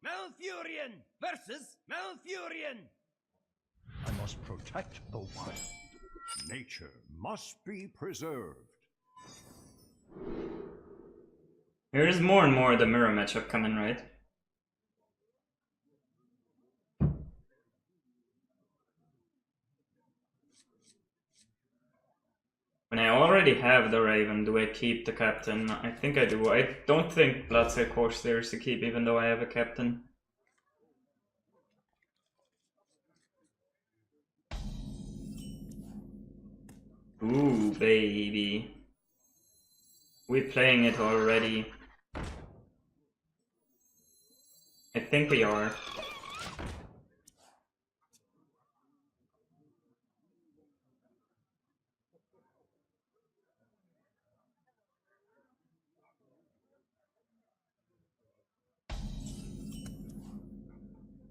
Malfurion versus Malfurion. I must protect the wild. Nature must be preserved. Here's more and more the mirror matchup coming, right? When I already have the Raven, do I keep the captain? I think I do. I don't think Bloodsail Corsair is to keep, even though I have a captain. Ooh, baby. We're playing it already. I think we are.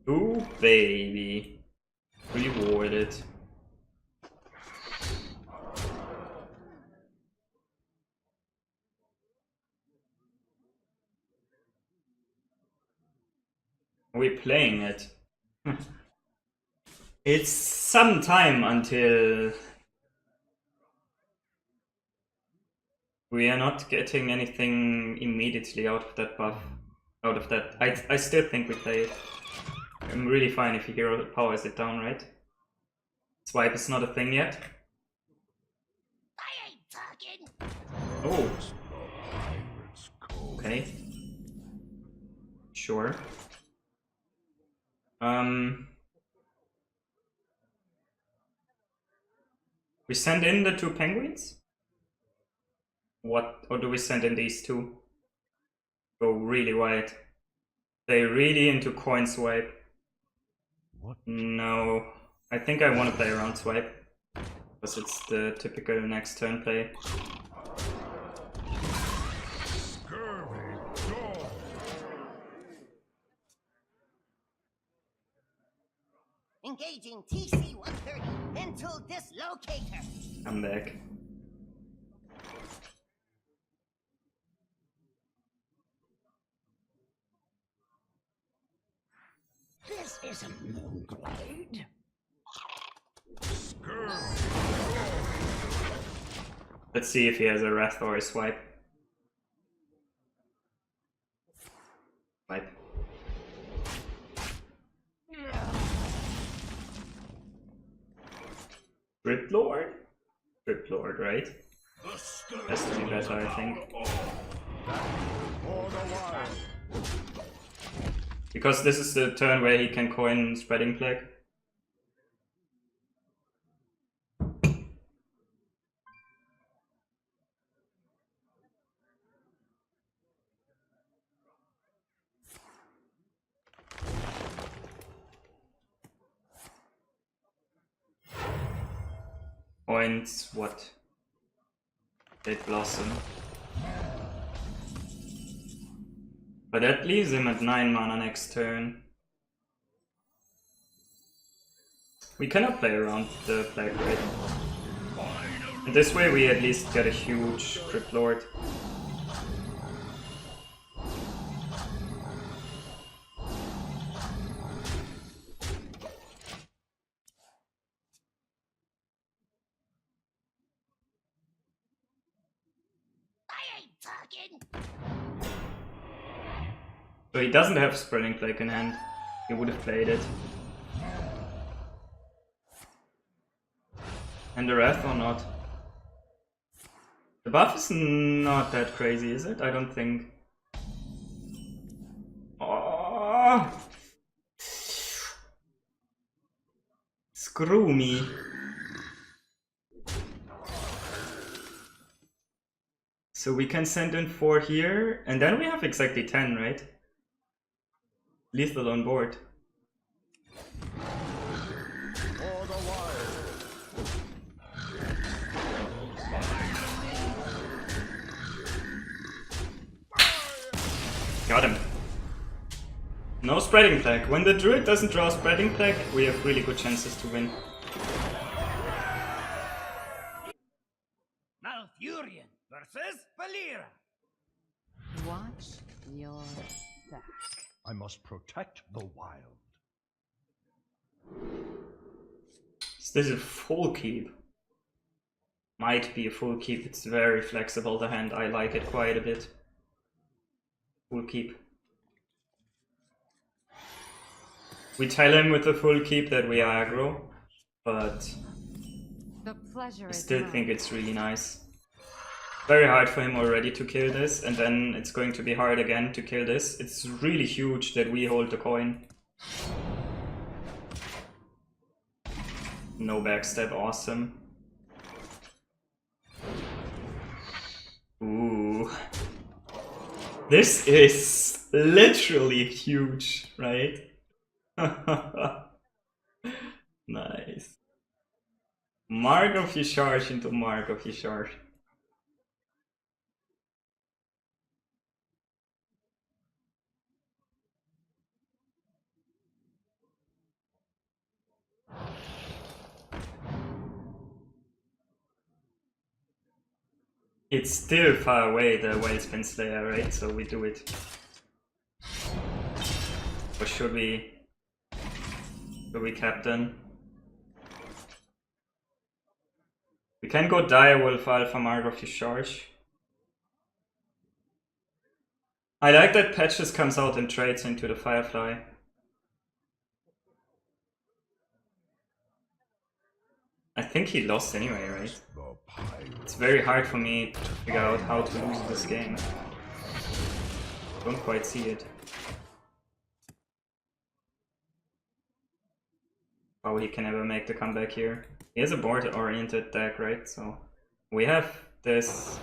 Ooh, baby. Rewarded. We're playing it. It's some time until we are not getting anything immediately out of that buff. Out of that. I still think we play it. I'm really fine if Hero powers it down, right? Swipe is not a thing yet. I ain't talking. Oh. Okay. Sure. We send in the 2 penguins? What? Or do we send in these 2? Go really wide. They're really into coin swipe. What? No. I think I want to play around swipe. Because it's the typical next turn play. Engaging TC-130 into dislocator. I'm back. This isn't Moonglade. Let's see if he has a Wrath or a swipe. Swipe. Crypt Lord? Crypt Lord, right? Has to be better, I think. Because this is the turn where he can coin Spreading Plague. Points what? Dead Blossom. But that leaves him at 9 mana next turn. We cannot play around the Plague, right? And this way we at least get a huge Crypt Lord. So he doesn't have Spreading Plague in hand. He would have played it. And the Wrath or not? The buff is not that crazy, is it? I don't think. Oh! Screw me. So we can send in 4 here, and then we have exactly 10, right? Lethal on board. Got him. No Spreading Plague. When the Druid doesn't draw Spreading Plague, we have really good chances to win. Malfurion versus Valera. Watch your back. I must protect the wild. Is this a full keep? Might be a full keep. It's very flexible, the hand. I like it quite a bit. Full keep. We tell him with the full keep that we are aggro, but The pleasure I is still mine. think it's really nice. Very hard for him already to kill this, and then it's going to be hard again to kill this. It's really huge that we hold the coin. No backstab, awesome. Ooh. This is literally huge, right? Nice. Mark of your charge into mark of your charge. It's still far away, the Whalespin Slayer, right? So we do it. Or should we? Should we captain? We can go Direwolf Alpha Mark of your charge. I like that Patches comes out and trades into the Firefly. I think he lost anyway, right? It's very hard for me to figure out how to lose this game. Don't quite see it. How he can ever make the comeback here. He has a board-oriented deck, right? So we have this.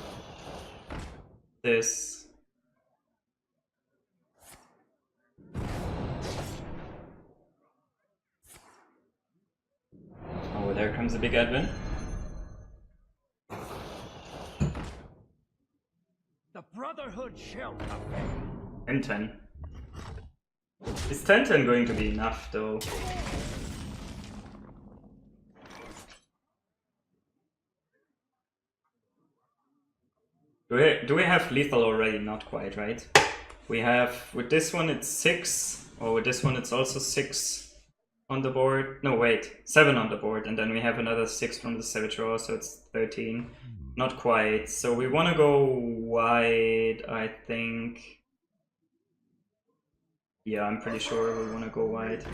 Oh, there comes a big Advent. The Brotherhood shall obey. 10-10. Is 10-10 going to be enough, though? Do we have lethal already? Not quite, right? We have, with this one it's 6, or with this one it's also 6 on the board. No, wait, 7 on the board, and then we have another 6 from the Savage Roar, so it's 13. Not quite. So we want to go wide, I think. Yeah, I'm pretty sure we want to go wide.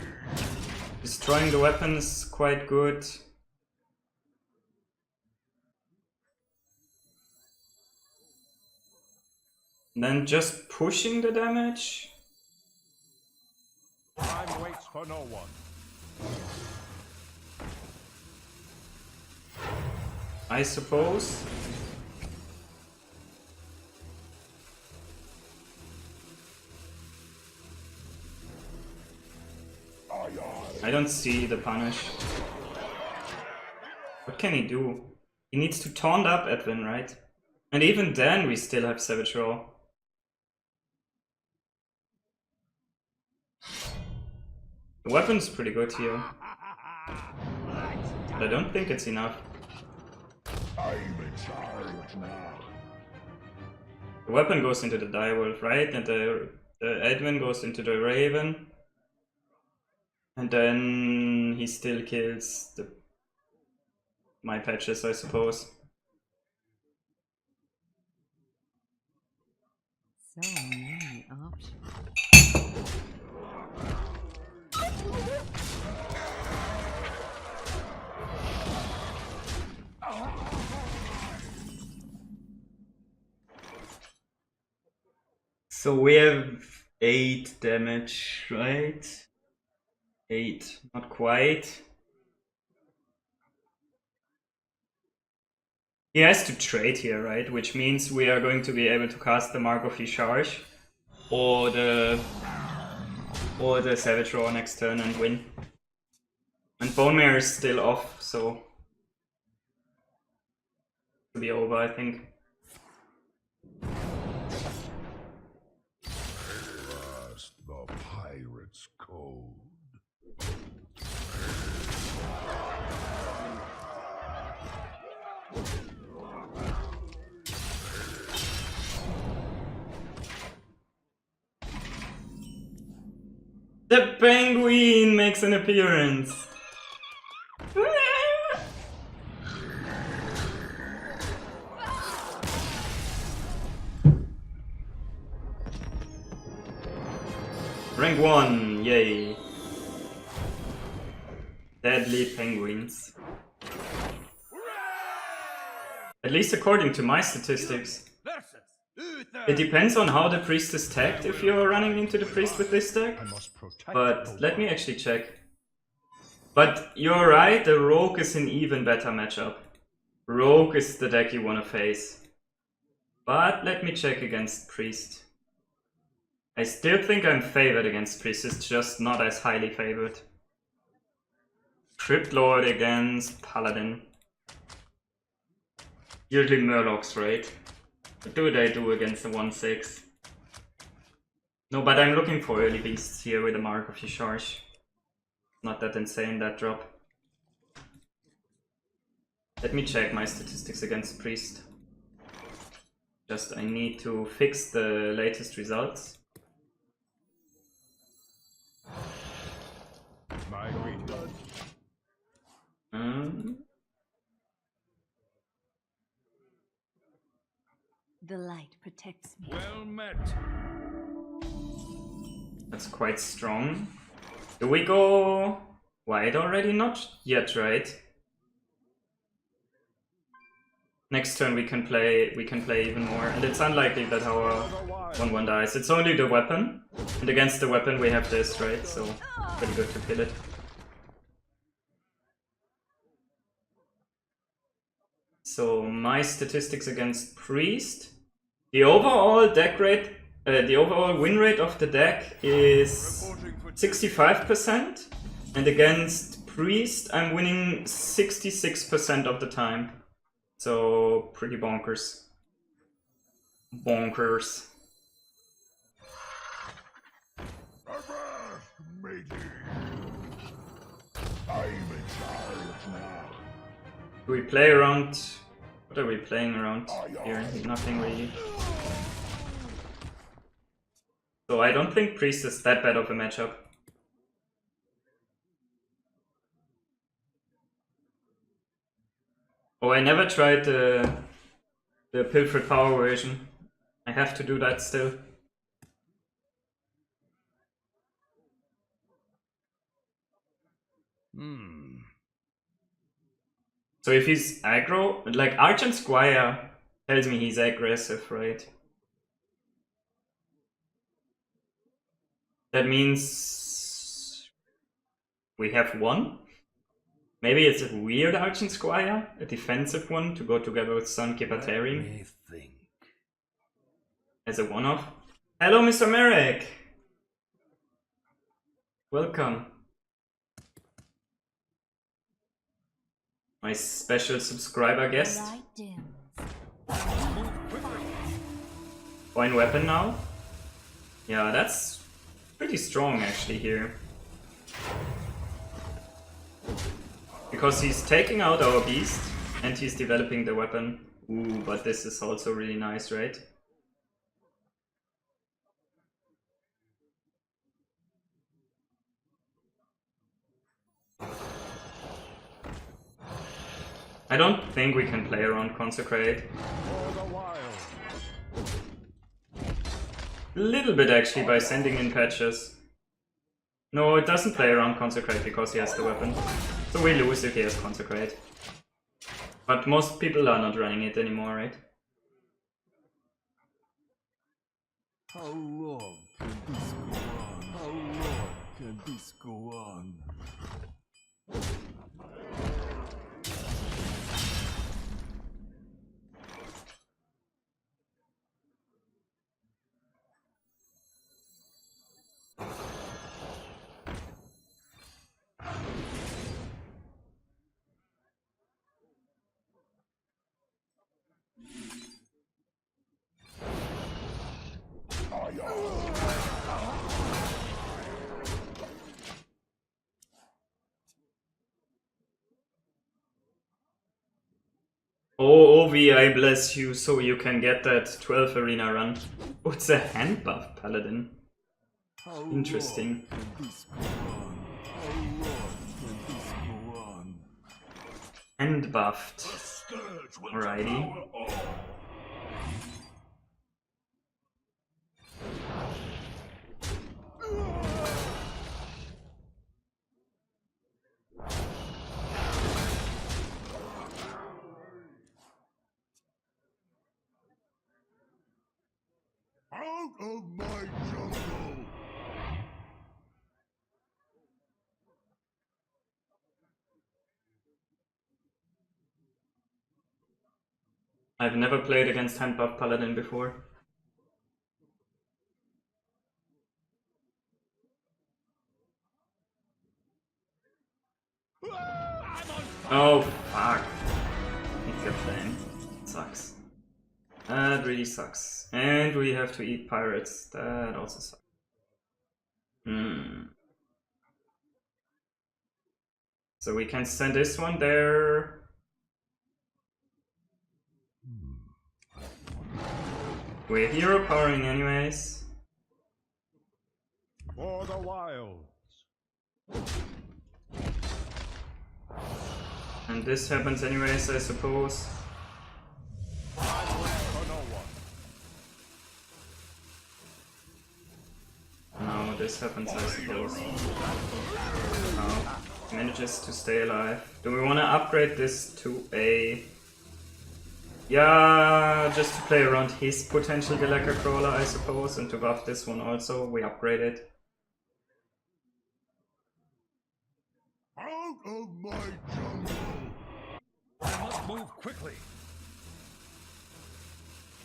Destroying the weapons, quite good. And then just pushing the damage. Time waits for no one. I suppose. I don't see the punish. What can he do? He needs to taunt up Edwin, right? And even then we still have Savage Roar. The weapon's pretty good here. But I don't think it's enough. I'm in charge now. The weapon goes into the Direwolf, right? And the Edwin goes into the Raven. And then he still kills my Patches, I suppose. So many options. So we have 8 damage, right? 8, not quite. He has to trade here, right? Which means we are going to be able to cast the Mark of Charge or the Savage Roar next turn and win. And Bone Mare is still off, so it'll be over, I think. Trust the pirate's code. The penguin makes an appearance. Rank 1, yay. Deadly penguins. At least according to my statistics. It depends on how the priest is tagged if you're running into the priest with this deck. But let me actually check. But you're right, the rogue is an even better matchup. Rogue is the deck you want to face. But let me check against priest. I still think I'm favored against priest, it's just not as highly favored. Crypt Lord against Paladin. Usually Murlocs, right? What do they do against the 1-6? No, but I'm looking for early beasts here with a Mark of Yisharsh. Not that insane, that drop. Let me check my statistics against priest. Just I need to fix the latest results. My greetings. The light protects me. Well met. That's quite strong. Do we go wide already? Not yet, right? Next turn we can play even more, and it's unlikely that our 1-1 dies. It's only the weapon, and against the weapon we have this, right? So pretty good to kill it. So my statistics against priest. The overall deck rate, the overall win rate of the deck is 65%, and against priest I'm winning 66% of the time. So pretty bonkers. Bonkers. Do we play around? What are we playing around here? Nothing really. So I don't think priest is that bad of a matchup. Oh, I never tried the Pilfered Power version. I have to do that still. So if he's aggro, like Argent Squire tells me he's aggressive, right? That means we have one. Maybe it's a weird Argent Squire, a defensive one to go together with Sunkeeper Tarim. As a one-off. Hello, Mr. Merrick! Welcome. My special subscriber guest. Coin weapon now? Yeah, that's pretty strong actually here. Because he's taking out our beast and he's developing the weapon. Ooh, but this is also really nice, right? I don't think we can play around Consecrate. A little bit actually by sending in patches. No, it doesn't play around Consecrate because he has the weapon. So we lose if he has Consecrate. But most people are not running it anymore, right? How long can this go on? How long can this go on? Oh, Ovi, I bless you so you can get that 12 arena run. Oh, it's a hand buff paladin. How Interesting. long can this go on? How long can this go on? And buffed. Alrighty. Out of my jungle! I've never played against hand buff Paladin before. Oh fuck. It's your flame. Sucks. That really sucks. And we have to eat pirates. That also sucks. So we can send this one there. We're hero powering anyways. For the wilds. And this happens anyways, I suppose. I wait for no one. No, this happens, I suppose. Oh, manages to stay alive. Do we want to upgrade this to a... Yeah, just to play around his potential Galacta Crawler, I suppose, and to buff this one also, we upgrade it. Out of my jungle! I must move quickly.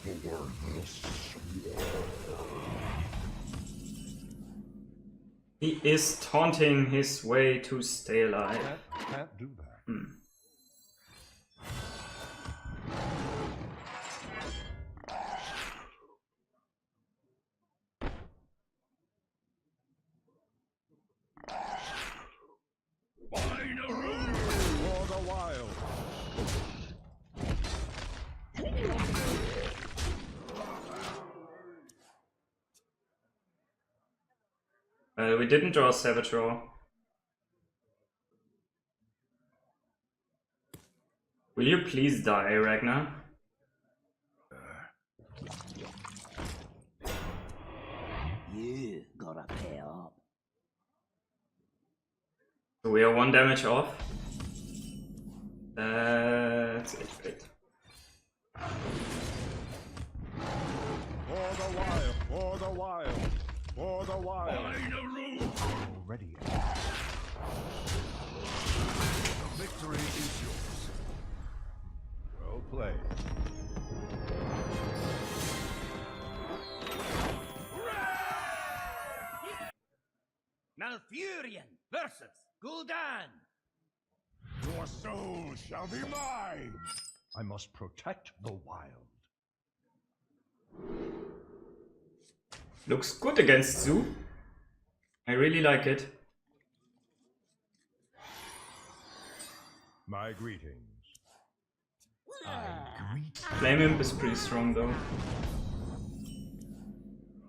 For this He is taunting his way to stay alive. Can't do that. For the wild. We didn't draw Savage Raw. Will you please die, Ragna? You gotta pay up. So we are 1 damage off. That's it, great. For the wild. For the wild. For the wild. Already. Victory is yours. Well played. Malfurion versus Gul'dan. Your soul shall be mine. I must protect the wild. Looks good against Zoo. I really like it. My greetings. I greet. Flame Imp is pretty strong though.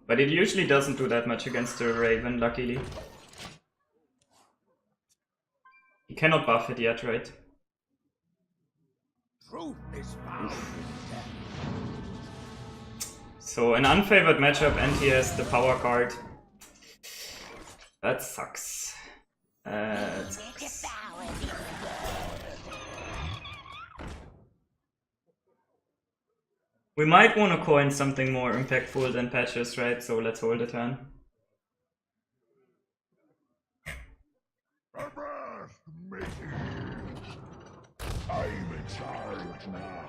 But it usually doesn't do that much against the Raven, luckily. He cannot buff it yet, right? Truth is found. So an unfavored matchup and he has the power card. That sucks. That sucks. We might want to coin something more impactful than patches, right? So let's hold a turn. Avast, matey. I'm in charge now.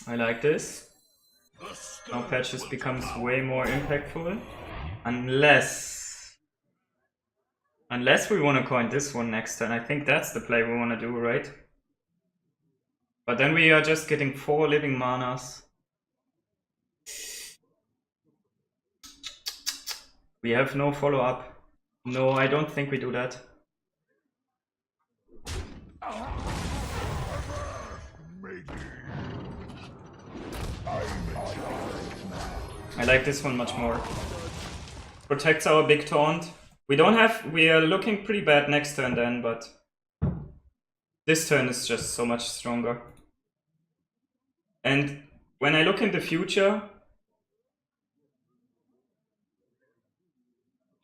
I like this. Now patches becomes way more impactful. Unless we want to coin this one next turn. I think that's the play we want to do, right? But then we are just getting 4 living manas. We have no follow-up. No, I don't think we do that. I like this one much more. Protects our big taunt. We are looking pretty bad next turn then, but this turn is just so much stronger. And when I look in the future,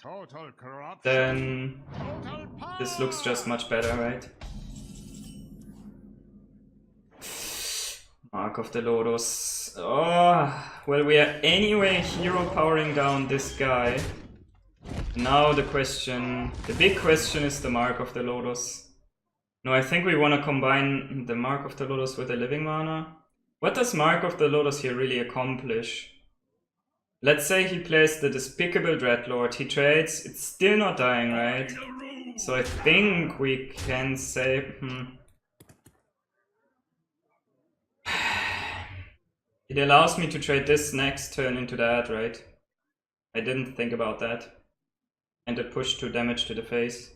Total corruption. then Total power. this looks just much better, right? Mark of the Lotus. Oh, well, we are anyway hero powering down this guy. Now the big question is the Mark of the Lotus. No, I think we want to combine the Mark of the Lotus with the living mana. What does Mark of the Lotus here really accomplish? Let's say he plays the Despicable Dreadlord, he trades, it's still not dying, right? So I think we can say... It allows me to trade this next turn into that, right? I didn't think about that. And a push 2 damage to the face.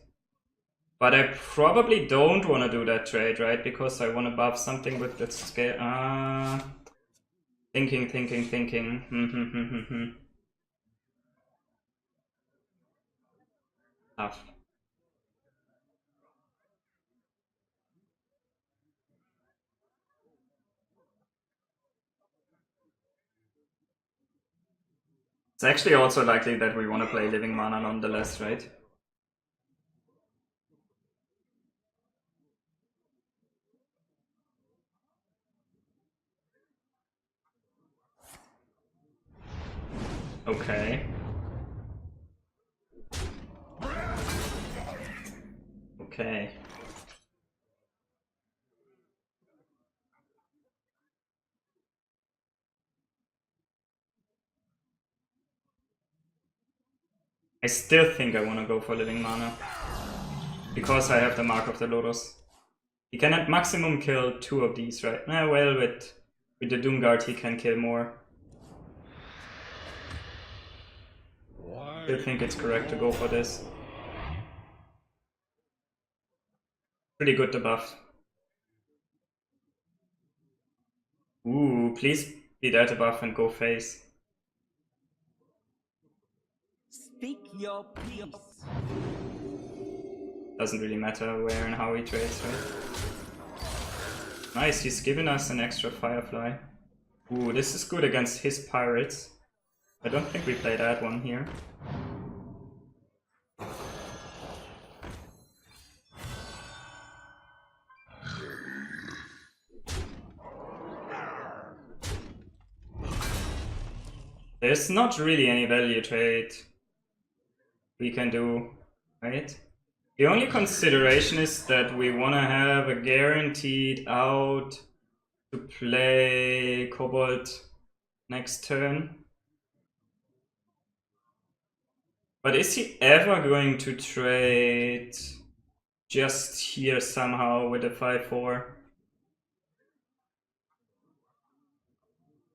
But I probably don't want to do that trade, right? Because I want to buff something with that scale. Thinking. Tough. It's actually also likely that we want to play living mana nonetheless, right? Okay. Okay. I still think I want to go for living mana. Because I have the Mark of the Lotus. He can at maximum kill 2 of these, right? Well, with the Doomguard he can kill more. I think it's correct to go for this. Pretty good debuff. Ooh, please be that debuff and go face. Speak your peace. Doesn't really matter where and how he trades, right? Nice, he's given us an extra Firefly. Ooh, this is good against his pirates. I don't think we play that one here. There's not really any value trade we can do, right? The only consideration is that we want to have a guaranteed out to play Kobold next turn. But is he ever going to trade just here somehow with a 5/4?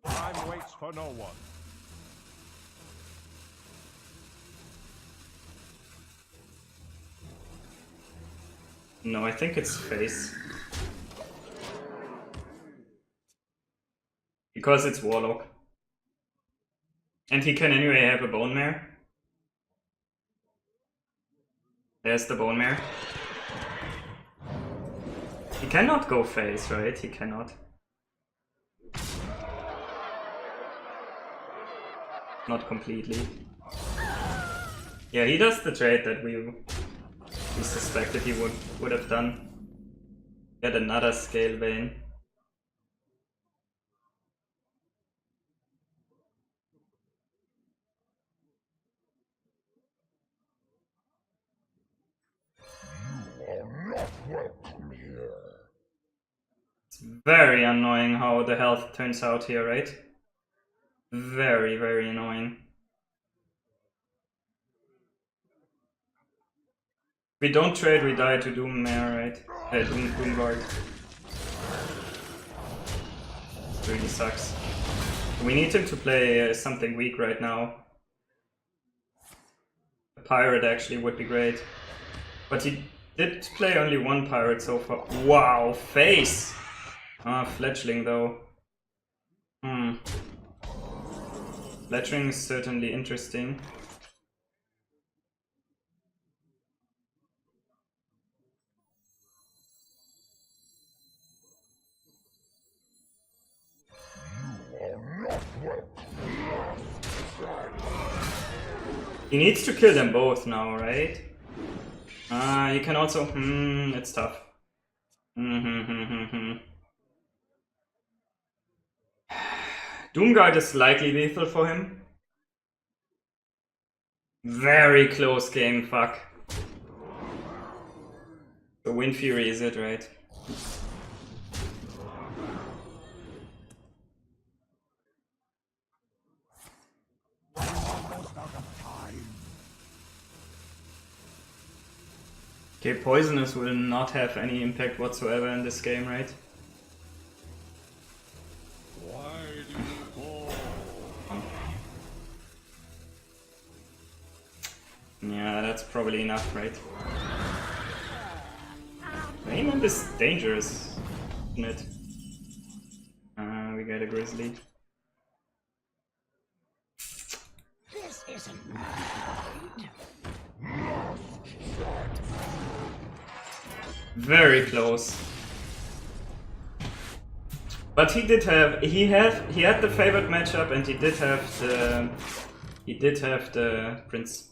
Time waits for no one. No, I think it's face. Because it's Warlock. And he can anyway have a Bone Mare. There's the Bone Mare. He cannot go face, right? He cannot. Not completely. Yeah, he does the trade that we suspected he would have done. Get another Scale Vein. It's very annoying how the health turns out here, right? Very, very annoying. If we don't trade, we die to Doom Mare, right? Doomguard. It really sucks. We need him to play something weak right now. A pirate actually would be great. But he Did play only one pirate so far. Wow, face! Ah, fledgling though. Fledgling is certainly interesting. He needs to kill them both now, right? You can also... it's tough. Doomguard is likely lethal for him. Very close game, fuck. The Wind Fury is it, right? Okay, Poisonous will not have any impact whatsoever in this game, right? Yeah, that's probably enough, right? Raymond is dangerous, isn't it? We get a Grizzly. This isn't Very close. But he did have he had the favorite matchup, and he did have the prince.